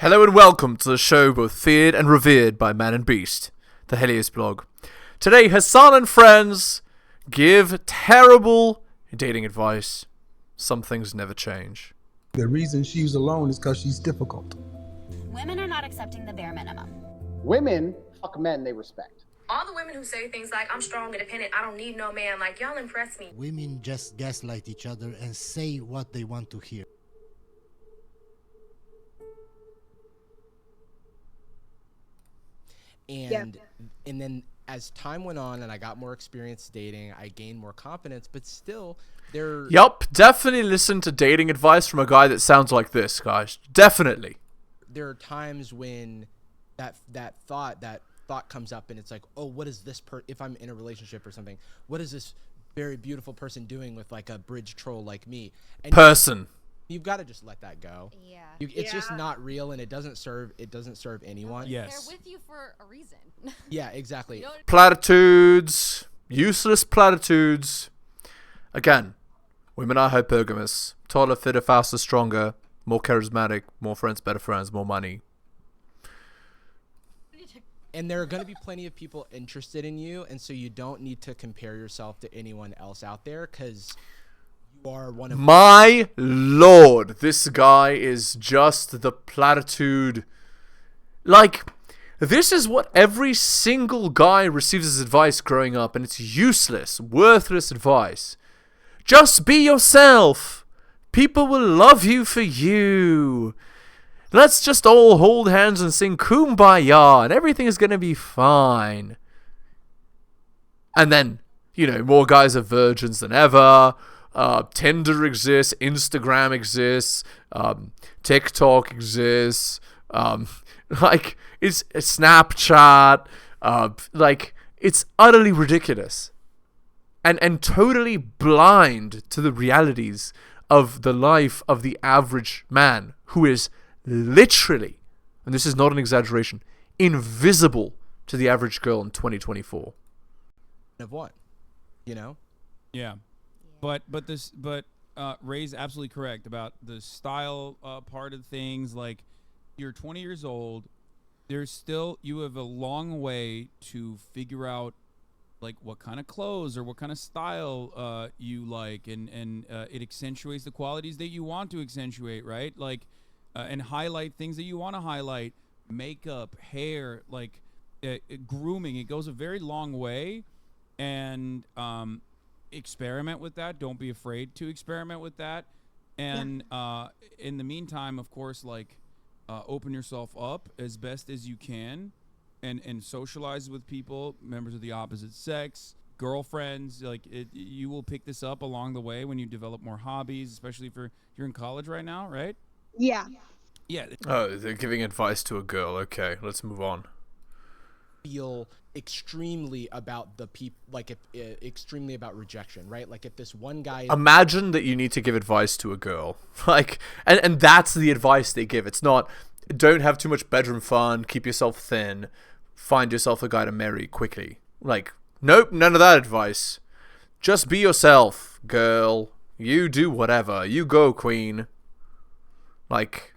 Hello and welcome to the show both feared and revered by man and beast, the HeliosBlog. Today, Hasan and friends give terrible dating advice. Some things never change. The reason she's alone is because she's difficult. Women are not accepting the bare minimum. Women fuck men they respect. All the women who say things like, I'm strong, independent, I don't need no man, like, y'all impress me. Women just gaslight each other and say what they want to hear. And then as time went on and I got more experience dating, I gained more confidence, but still Yup, definitely listen to dating advice from a guy that sounds like this, guys. Definitely. There are times when that thought comes up and it's like, oh, what is this if I'm in a relationship or something, what is this very beautiful person doing with like a bridge troll like me? And you've got to just let that go. Yeah. It's just not real, and it doesn't serve anyone. Yes. They're with you for a reason. Yeah, exactly. Platitudes. Useless platitudes. Again, women are hypergamous. Taller, fitter, faster, stronger, more charismatic, more friends, better friends, more money. And there are going to be plenty of people interested in you, and so you don't need to compare yourself to anyone else out there, because you are one of my lord, this guy is just the platitude. Like, this is what every single guy receives as advice growing up, and it's useless, worthless advice. Just be yourself. People will love you for you. Let's just all hold hands and sing Kumbaya, and everything is going to be fine. And then, you know, more guys are virgins than ever. Tinder exists, Instagram exists, TikTok exists, like, it's Snapchat, like, it's utterly ridiculous. And totally blind to the realities of the life of the average man, who is literally, and this is not an exaggeration, invisible to the average girl in 2024. Of what? You know? Yeah. But Ray's absolutely correct about the style part of things. Like, you're 20 years old. You have a long way to figure out, like, what kind of clothes or what kind of style you like, and it accentuates the qualities that you want to accentuate, right? Like, and highlight things that you want to highlight. Makeup, hair, like grooming. It goes a very long way, and experiment with that. Don't be afraid to experiment with that. And in the meantime, of course, like, open yourself up as best as you can, and socialize with people, members of the opposite sex, girlfriends. Like, you will pick this up along the way when you develop more hobbies, especially if you're in college right now, right? Yeah. Oh, they're giving advice to a girl. Okay, let's move on. Feel extremely about the people, like, extremely about rejection, right? Like, if this one guy imagine that you need to give advice to a girl, like, and that's the advice they give. It's not, don't have too much bedroom fun, keep yourself thin, find yourself a guy to marry quickly. Like, nope, none of that advice. Just be yourself, girl. You do whatever. You go, queen. Like,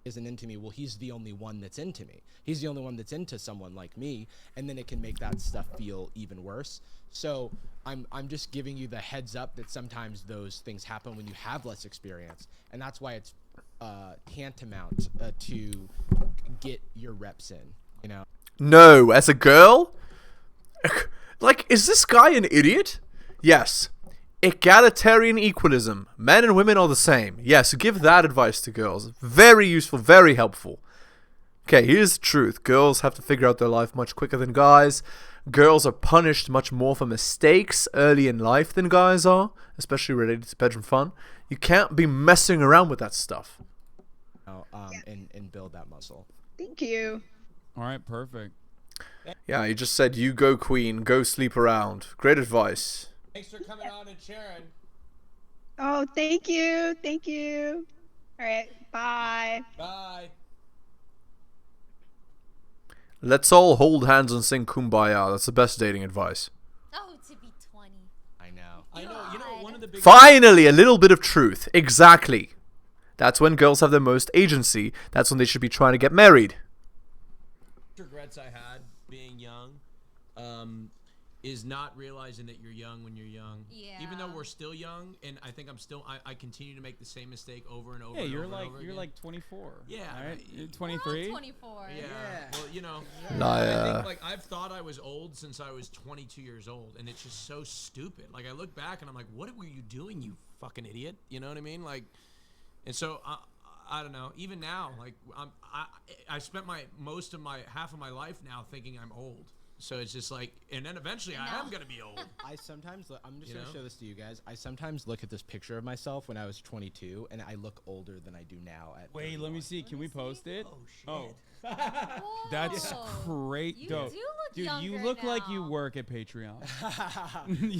isn't into me. Well, he's the only one that's into me. He's the only one that's into someone like me, and then it can make that stuff feel even worse. So I'm just giving you the heads up that sometimes those things happen when you have less experience, and that's why it's tantamount to get your reps in, you know? No, as a girl? Like, is this guy an idiot? Yes. Egalitarian equalism. Men and women are the same. Yes, give that advice to girls. Very useful, very helpful. Okay, here's the truth. Girls have to figure out their life much quicker than guys. Girls are punished much more for mistakes early in life than guys are, especially related to bedroom fun. You can't be messing around with that stuff. And build that muscle. Thank you. All right, perfect. Yeah, you just said, you go, queen, go sleep around. Great advice. Thanks for coming on and sharing. Oh, thank you. Thank you. All right. Bye. Bye. Let's all hold hands and sing Kumbaya. That's the best dating advice. Oh, to be 20. I know. I know. You know, one of the big. Finally, a little bit of truth. Exactly. That's when girls have the most agency. That's when they should be trying to get married. Regrets I had being young, is not realizing that you're young when you're young. Yeah. Even though we're still young, and I think I continue to make the same mistake over and over. Yeah, and you're over like and over you're again. like 24. Yeah, right? You're We're 23. all 24. Yeah. Well, you know, Liar. I think, like, I've thought I was old since I was 22 years old, and it's just so stupid. Like, I look back and I'm like, what were you doing, you fucking idiot? You know what I mean? Like, and so I don't know. Even now, like, I spent half of my life now thinking I'm old. So it's just like, and then eventually I am gonna be old. I sometimes I'm just gonna show this to you guys. I sometimes look at this picture of myself when I was 22, and I look older than I do now. At Wait, 31. let me see. Can we post it? Oh shit. Oh, that's great. You dope. do look Dude, you younger look like you now. work at Patreon.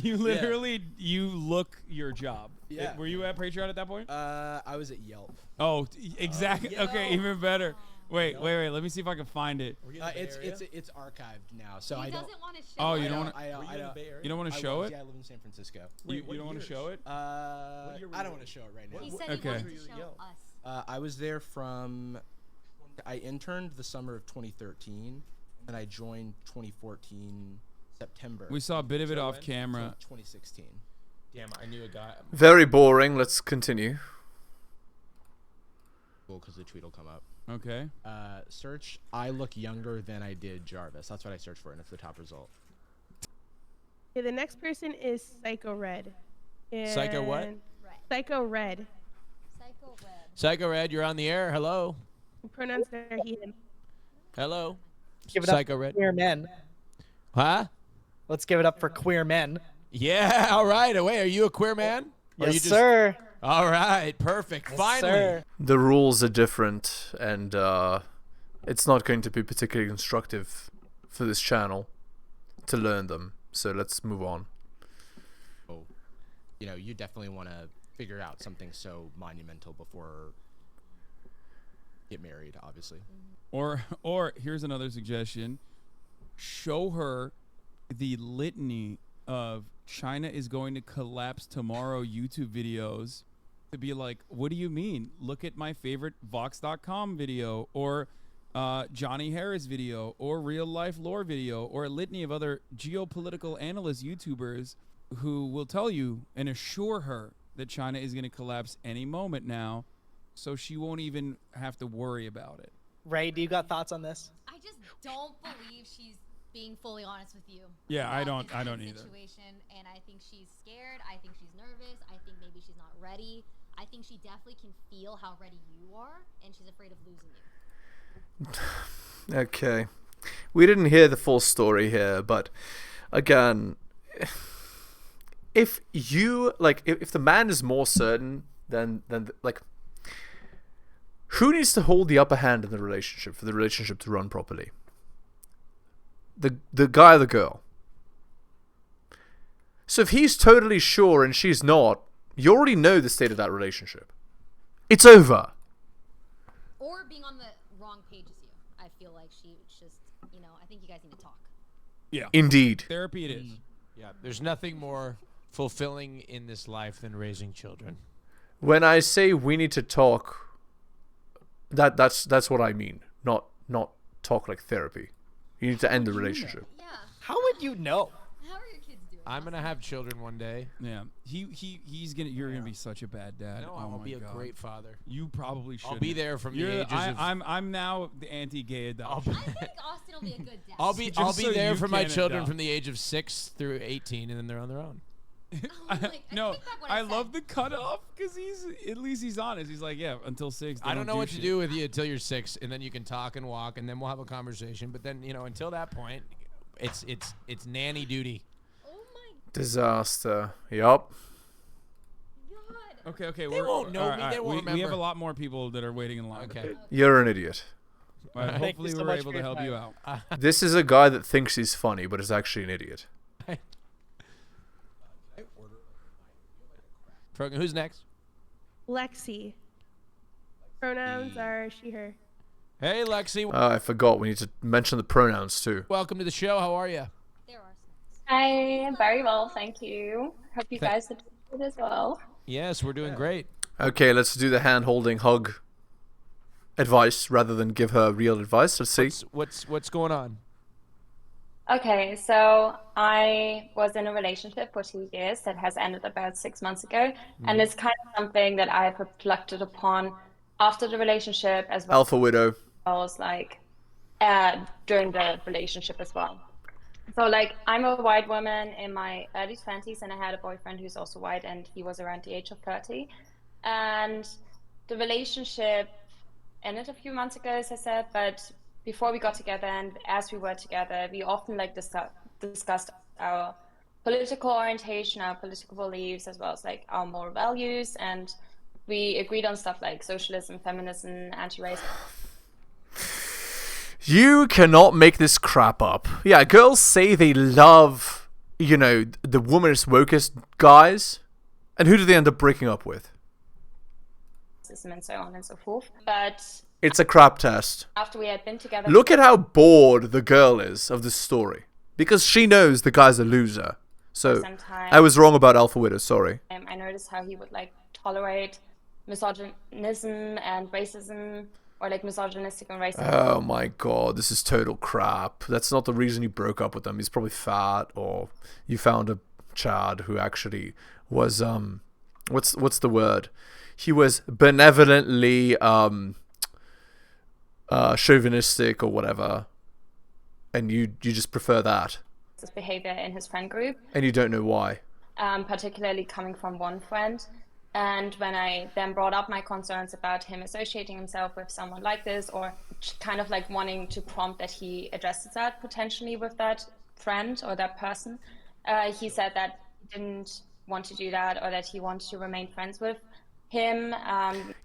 You literally, you look your job. Yeah. Were you at Patreon at that point? I was at Yelp. Oh, exactly. Okay, even better. Wait. Let me see if I can find it. It's archived now, so He I don't. doesn't want to show Oh, you it. don't want I don't. You don't want to show it? Yeah, I live in San Francisco. You don't want to show it? I don't want to show it right now. He said Okay. he wanted to show us. I was there from. I interned the summer of 2013, and I joined 2014 September. We saw a bit of it off camera. 2016. Damn, I knew a guy. Very boring. Let's continue. Cool, because the tweet will come up. Okay. Search. I look younger than I did Jarvis. That's what I searched for, and it's the top result. Okay, the next person is Psycho Red. Psycho what? Psycho Red. Psycho Red. Psycho Red, you're on the air. Hello. Pronouns are he, him. Hello. Give it Psycho up for Red. queer men. Huh? Let's give it up for queer men. Yeah. All right. Wait, are you a queer man? Or Yes, you just... sir. All right. Perfect. Yes, Finally. sir. The rules are different, and it's not going to be particularly constructive for this channel to learn them. So let's move on. Oh, you know, you definitely want to figure out something so monumental before get married, obviously. Or here's another suggestion. Show her the litany of China is going to collapse tomorrow YouTube videos to be like, what do you mean? Look at my favorite Vox.com video, or Johnny Harris video, or Real Life Lore video, or a litany of other geopolitical analyst YouTubers who will tell you and assure her that China is going to collapse any moment now, so she won't even have to worry about it. Ray, do you got thoughts on this? I just don't believe she's being fully honest with you. Yeah, I don't about this either. Situation, and I think she's scared. I think she's nervous. I think maybe she's not ready. I think she definitely can feel how ready you are, and she's afraid of losing you. Okay. We didn't hear the full story here, but again, if you if the man is more certain than like, who needs to hold the upper hand in the relationship for the relationship to run properly? The guy or the girl? So if he's totally sure and she's not, you already know the state of that relationship. It's over. Or being on the wrong page as you. I feel like she just, I think you guys need to talk. Yeah. Indeed. Therapy it is. Yeah. There's nothing more fulfilling in this life than raising children. When I say we need to talk, that's what I mean. Not talk like therapy. You need to end the relationship. Yeah. How would you know? How are your kids doing? I'm gonna have children one day. Yeah. You're gonna be such a bad dad. No, Oh I'll my be a God. great father. You probably should. I'll be there from the ages of. I'm now the anti-gay adoption. I think Austin will be a good dad. I'll be Just so there you for my can children adopt. from the age of 6 through 18, and then they're on their own. No, I love the cutoff because at least he's honest. He's like, yeah, until 6. I don't know what to do with you until you're 6, and then you can talk and walk, and then we'll have a conversation. But then until that point, it's nanny duty. Oh my Disaster. Yup. God. Okay. They won't know me. They won't we have remember. a lot more people that are waiting in line. Okay. You're an idiot. All right, Thank hopefully you so we were much able for to your help you time. out. This is a guy that thinks he's funny, but is actually an idiot. Who's next? Lexi. Pronouns are she, her. Hey, Lexi. I forgot. We need to mention the pronouns too. Welcome to the show. How are you? There are some. I am very well, thank you. Hope you guys are doing good as well. Yes, we're doing great. Okay, let's do the hand-holding hug advice rather than give her real advice. Let's see. What's going on? Okay, so I was in a relationship for 2 years that has ended about 6 months ago, and it's kind of something that I have reflected upon after the relationship as well Alpha Widow. as like during the relationship as well. So like I'm a white woman in my early 20s, and I had a boyfriend who's also white, and he was around the age of 30. And the relationship ended a few months ago, as I said, but before we got together and as we were together, we often like discussed our political orientation, our political beliefs, as well as like our moral values, and we agreed on stuff like socialism, feminism, anti-racism. You cannot make this crap up. Yeah, girls say they love, you know, the womanist wokest guys, and who do they end up breaking up with? And so on and so forth. But it's a crap test. After we had been together, look at how bored the girl is of this story, because she knows the guy's a loser. So I was wrong about Alpha Widow. Sorry. I noticed how he would like tolerate misogynism and racism, or like misogynistic and racist. Oh my god, this is total crap. That's not the reason you broke up with him. He's probably fat, or you found a Chad who actually was what's the word? He was benevolently chauvinistic or whatever, and you just prefer that. His behavior in his friend group, and you don't know why. Particularly coming from one friend. And when I then brought up my concerns about him associating himself with someone like this, or kind of like wanting to prompt that he addresses that potentially with that friend or that person, he said that he didn't want to do that, or that he wanted to remain friends with him.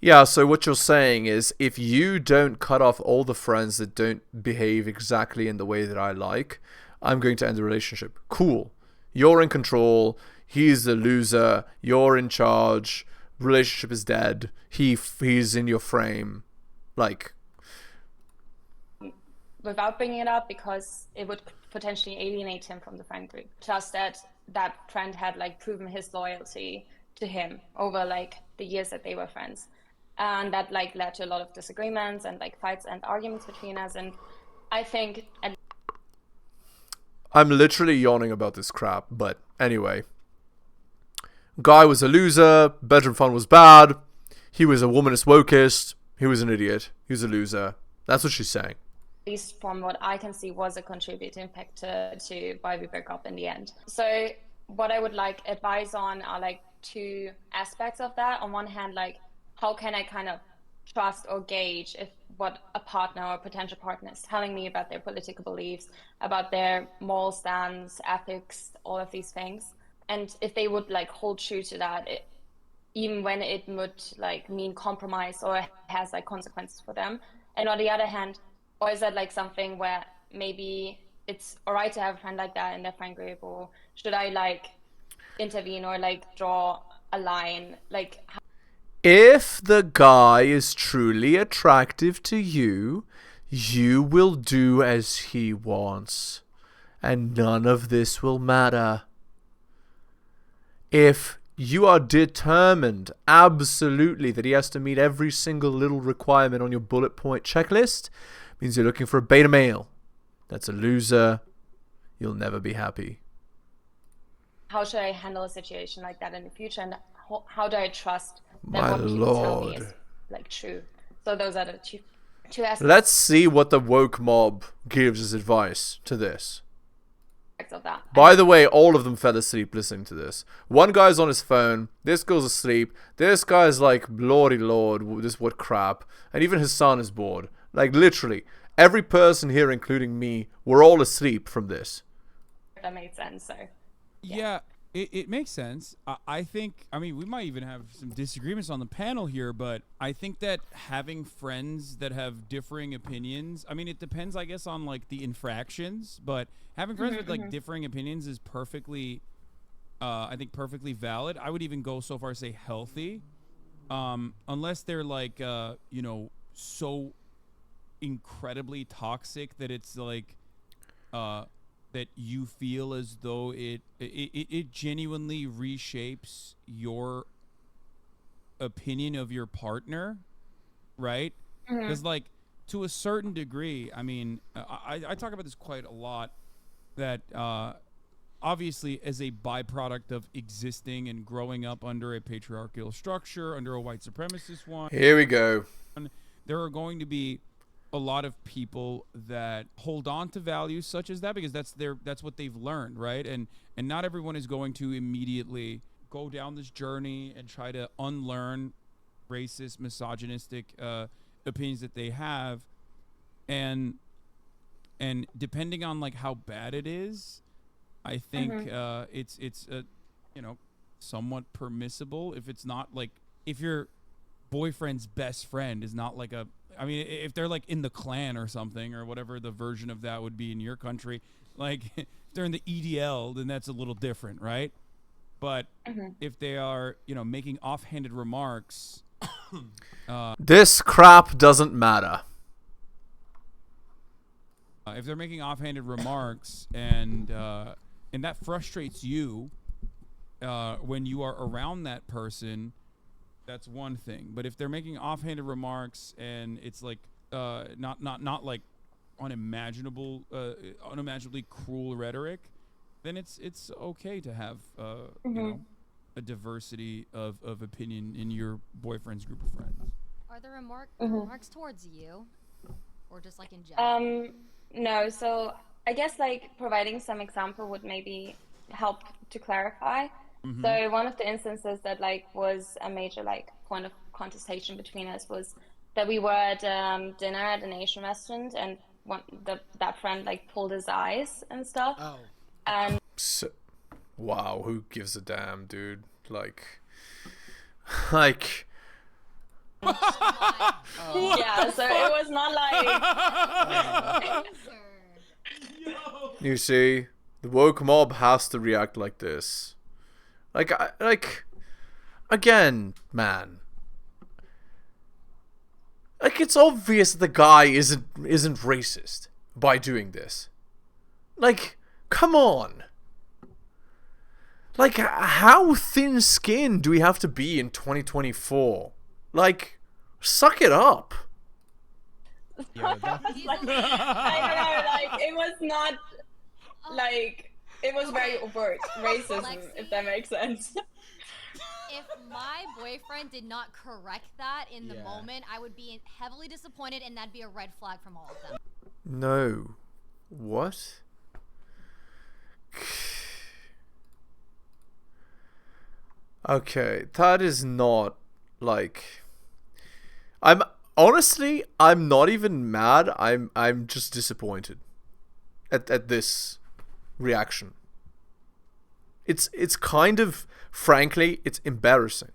Yeah, so what you're saying is, if you don't cut off all the friends that don't behave exactly in the way that I like, I'm going to end the relationship. Cool. You're in control. He's the loser. You're in charge. Relationship is dead. He's in your frame. Like, without bringing it up, because it would potentially alienate him from the friend group. Just that friend had like proven his loyalty to him over like the years that they were friends, and that like led to a lot of disagreements and like fights and arguments between us. And I think I'm literally yawning about this crap, but anyway. Guy was a loser, bedroom fun was bad, he was a womanist wokist, he was an idiot, he was a loser. That's what she's saying. At least from what I can see, was a contributing factor to why we broke up in the end. So what I would like advise on are like two aspects of that. On one hand, like how can I kind of trust or gauge if what a partner or potential partner is telling me about their political beliefs, about their moral stance, ethics, all of these things. And if they would like hold true to that, even when it would like mean compromise or has like consequences for them. And on the other hand, or is that like something where maybe it's all right to have a friend like that in their friend group, or should I like intervene or like draw a line? Like, if the guy is truly attractive to you, you will do as he wants, and none of this will matter. If you are determined absolutely that he has to meet every single little requirement on your bullet point checklist, means you're looking for a beta male. That's a loser. You'll never be happy. How should I handle a situation like that in the future, and how do I trust that My what people tell me lord. is like true? So those are the two aspects. Let's see what the woke mob gives as advice to this. Of that. By the way, all of them fell asleep listening to this. One guy's on his phone. This girl's asleep. This guy's like, lordy lord, this what crap. And even his son is bored. Like, literally, every person here, including me, we're all asleep from this. That made sense, so. Yeah, it makes sense. I think, I mean, we might even have some disagreements on the panel here, but I think that having friends that have differing opinions, I mean, it depends, I guess, on like the infractions, but having friends with like differing opinions is perfectly, I think, perfectly valid. I would even go so far as say healthy, unless they're like, you know, so incredibly toxic that it's like, that you feel as though it genuinely reshapes your opinion of your partner, right? Because like to a certain degree, I mean, I talk about this quite a lot, that obviously as a byproduct of existing and growing up under a patriarchal structure, under a white supremacist one, Here we go. there are going to be a lot of people that hold on to values such as that because that's what they've learned, right? And not everyone is going to immediately go down this journey and try to unlearn racist, misogynistic opinions that they have, and depending on like how bad it is, I think it's you know, somewhat permissible if it's not like, if your boyfriend's best friend is not like I mean, if they're like in the Klan or something, or whatever the version of that would be in your country, like if they're in the EDL, then that's a little different, right? But if they are, you know, making offhanded remarks, this crap doesn't matter. If they're making offhanded remarks and that frustrates you when you are around that person, that's one thing. But if they're making offhanded remarks and it's like not like unimaginably cruel rhetoric, then it's okay to have you know, a diversity of opinion in your boyfriend's group of friends. Are there remarks towards you, or just like in general? No, so I guess like providing some example would maybe help to clarify. So one of the instances that like was a major like point of contestation between us was that we were at dinner at an Asian restaurant, and that friend like pulled his eyes and stuff. Oh. And Wow, who gives a damn, dude? Like yeah, so it was not like you see, the woke mob has to react like this. Like again, man. Like, it's obvious the guy isn't racist by doing this. Like, come on. Like, how thin-skinned do we have to be in 2024? Like, suck it up. I don't know, like, it was not, like, it was very overt racism, if that makes sense. If my boyfriend did not correct that in the moment, I would be heavily disappointed, and that'd be a red flag from all of them. No. What? Okay, that is not, like... I'm not even mad. I'm just disappointed at this reaction. It's kind of, frankly, it's embarrassing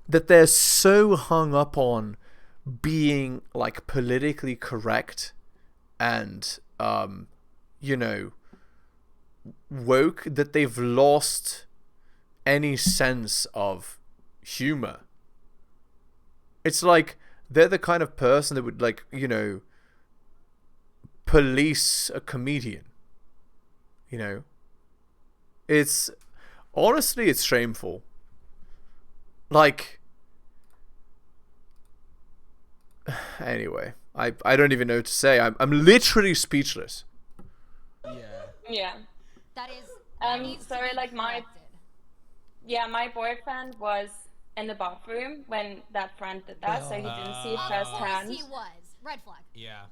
that they're so hung up on being like politically correct and you know, woke, that they've lost any sense of humor. It's like they're the kind of person that would, like, you know, police a comedian, you know. It's honestly, it's shameful. Like, anyway, I don't even know what to say. I'm literally speechless. Yeah. That is. So like my boyfriend was in the bathroom when that friend did that, so he didn't see it firsthand. He was. Red flag. Yeah.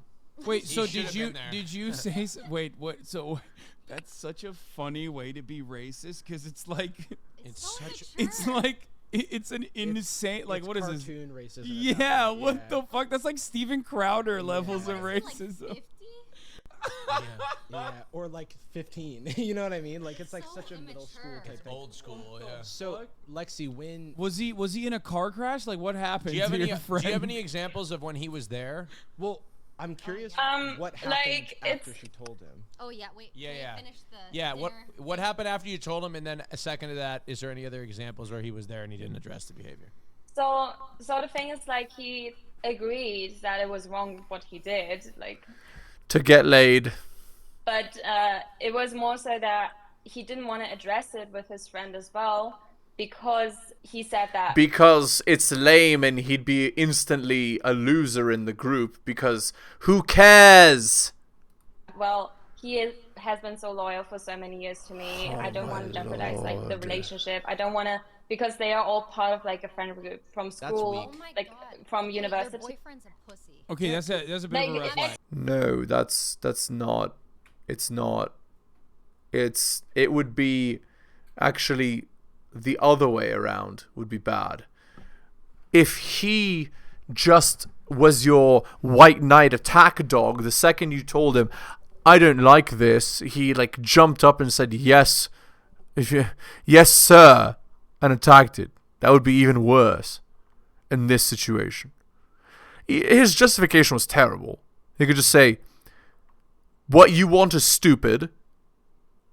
Wait, He so should've been there. did you say wait, what? So that's such a funny way to be racist, because it's like it's like it's an insane, like, what is this? Cartoon racism. Yeah, what the fuck? That's like Steven Crowder levels of racism. Yeah, or like 15. You know what I mean? Like, it's like such a middle school type thing. Old school, yeah. So, Lexi, when Was he in a car crash? Like, what happened Do you have to any your friend? Do you have any examples of when he was there? Well, I'm curious what happened like, after she told him. Oh yeah, wait. Yeah. Finish the Yeah, dinner. what happened after you told him, and then a second to that, is there any other examples where he was there and he didn't address the behavior? So the thing is, like, he agreed that it was wrong what he did, like, To get laid. But it was more so that he didn't want to address it with his friend as well, because he said that Because it's lame and he'd be instantly a loser in the group, because who cares? well, has been so loyal for so many years to me. I don't want to jeopardize like the relationship. I don't want to, because they are all part of like a friend group from school, like from university. Your boyfriend's a pussy. Okay, that's a bit of a red flag. No, that's not. It's not. It would be actually the other way around would be bad. If he just was your white knight attack dog, the second you told him, I don't like this, he like jumped up and said, yes, yes, sir, and attacked it. That would be even worse in this situation. His justification was terrible. He could just say, what you want is stupid.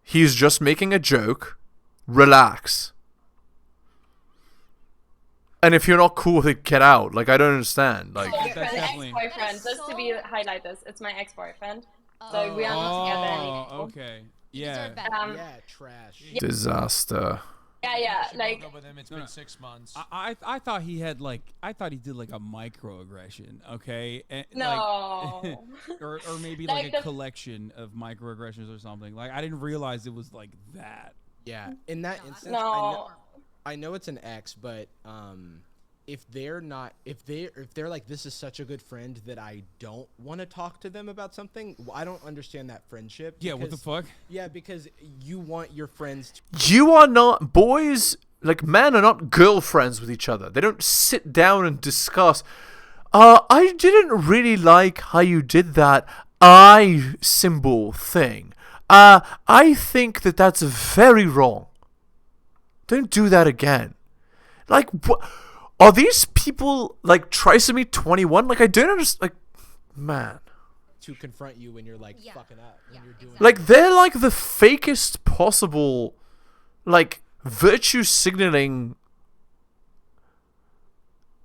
He's just making a joke. Relax. And if you're not cool with it, get out. Like, I don't understand. Like, that's definitely ex-boyfriend. Just to highlight this, it's my ex-boyfriend. So we are not together anymore. Oh, okay. Yeah. Yeah, trash. disaster. Yeah, like. With him, it's been 6 months. I thought he had like he did like a microaggression, okay? And, no. Like, or maybe like a collection of microaggressions or something. Like I didn't realize it was like that. Yeah, in that instance, No. I know it's an ex, but if they're like, this is such a good friend that I don't want to talk to them about something, I don't understand that friendship. Yeah, what the fuck? Yeah, because you want your friends to. You are not, boys, like men are not girlfriends with each other. They don't sit down and discuss, I didn't really like how you did that I symbol thing. I think that that's very wrong. Don't do that again. Like, what? Are these people, like, trisomy 21? Like, I don't understand. Like, man. To confront you when you're, like, fucking up. When you're doing Like, they're, like, the fakest possible, like, virtue signaling.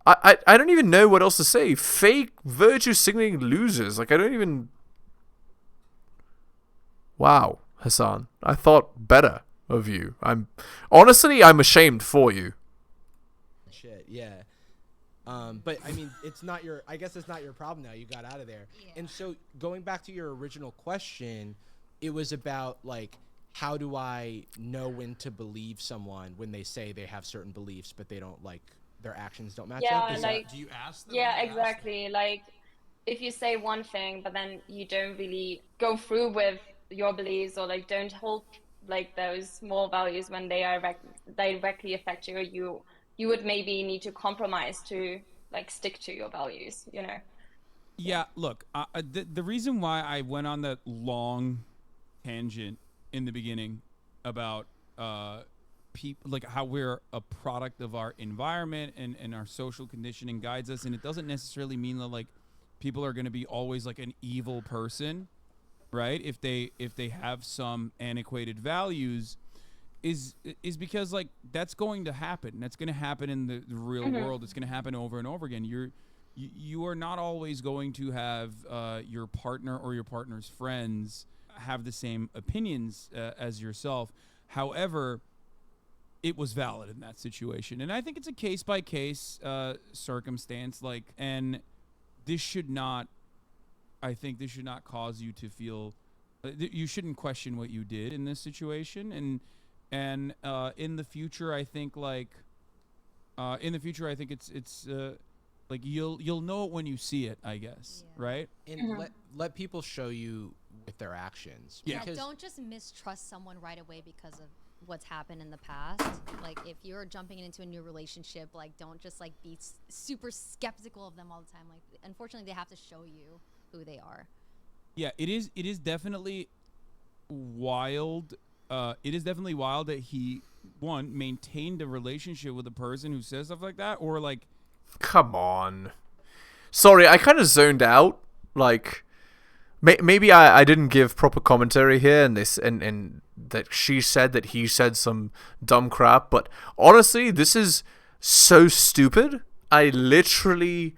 I don't even know what else to say. Fake virtue signaling losers. Like, I don't even. Wow, Hasan. I thought better of you. Honestly, I'm ashamed for you. Shit, yeah. But I mean, I guess it's not your problem now. You got out of there. Yeah. And so going back to your original question, it was about like, how do I know when to believe someone when they say they have certain beliefs, but they don't, like, their actions don't match up? Do you ask them? Yeah, exactly. Like, if you say one thing, but then you don't really go through with your beliefs, or like don't hold like those small values when they are directly affect you, you would maybe need to compromise to like stick to your values, you know? Yeah, look, the reason why I went on that long tangent in the beginning about people, like how we're a product of our environment and our social conditioning guides us, and it doesn't necessarily mean that like people are going to be always like an evil person, right? If they have some antiquated values, is because like that's going to happen. That's going to happen in the real world. It's going to happen over and over again. You are not always going to have your partner or your partner's friends have the same opinions as yourself. However, it was valid in that situation, and I think it's a case by case circumstance. Like, and this should not. I think this should not cause you to feel. You shouldn't question what you did in this situation, and in the future, I think it's like you'll know it when you see it, I guess, right? And let people show you with their actions. Yeah, don't just mistrust someone right away because of what's happened in the past. Like, if you're jumping into a new relationship, like, don't just like be super skeptical of them all the time. Like, unfortunately, they have to show you who they are. Yeah, it is definitely wild. It is definitely wild that he maintained a relationship with a person who says stuff like that, or like, come on. Sorry, I kind of zoned out. Like, maybe I didn't give proper commentary here, and that she said that he said some dumb crap. But honestly, this is so stupid. I literally,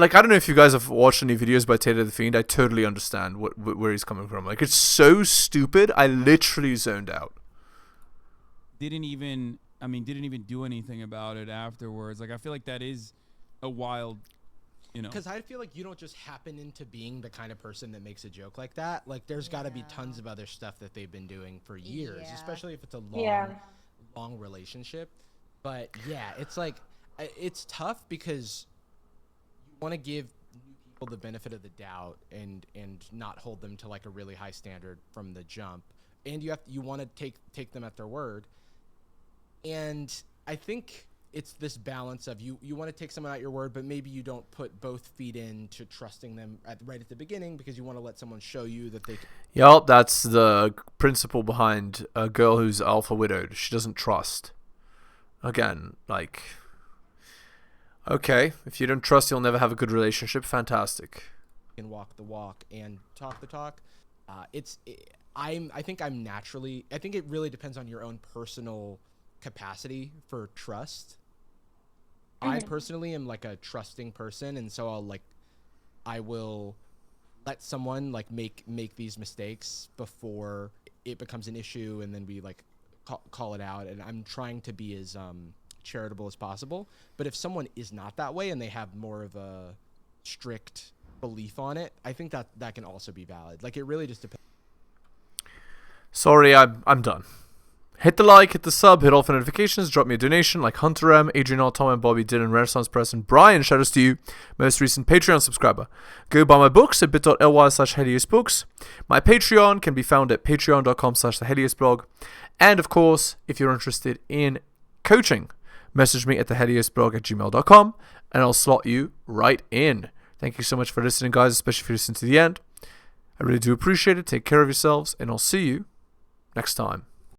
like, I don't know if you guys have watched any videos by Taylor the Fiend. I totally understand where he's coming from. Like, it's so stupid. I literally zoned out. Didn't even do anything about it afterwards. Like, I feel like that is a wild, you know. Because I feel like you don't just happen into being the kind of person that makes a joke like that. Like, there's got to be tons of other stuff that they've been doing for years, especially if it's a long relationship. But yeah, it's like, it's tough because you want to give new people the benefit of the doubt and not hold them to like a really high standard from the jump. And you want to take them at their word. And I think it's this balance of you want to take someone at your word, but maybe you don't put both feet into trusting them right at the beginning because you want to let someone show you that they can. Yup, that's the principle behind a girl who's alpha widowed. She doesn't trust. Again, like, okay, if you don't trust, you'll never have a good relationship. Fantastic. Can walk the walk and talk the talk. I think it really depends on your own personal capacity for trust. I personally am like a trusting person, and so I will let someone like make these mistakes before it becomes an issue, and then we like call it out. And I'm trying to be as charitable as possible. But if someone is not that way and they have more of a strict belief on it, I think that can also be valid. Like, it really just depends. Sorry, I'm done. Hit the like, hit the sub, hit all for notifications, drop me a donation like Hunter M, Adrian R, Tom and Bobby, Dylan, Renaissance Press, and Brian. Shout outs to you, most recent Patreon subscriber. Go buy my books at bit.ly/heliosbooks. My Patreon can be found at patreon.com/theheliosblog. And of course, if you're interested in coaching, message me at theheliosblog@gmail.com and I'll slot you right in. Thank you so much for listening, guys, especially if you listen to the end. I really do appreciate it. Take care of yourselves, and I'll see you next time.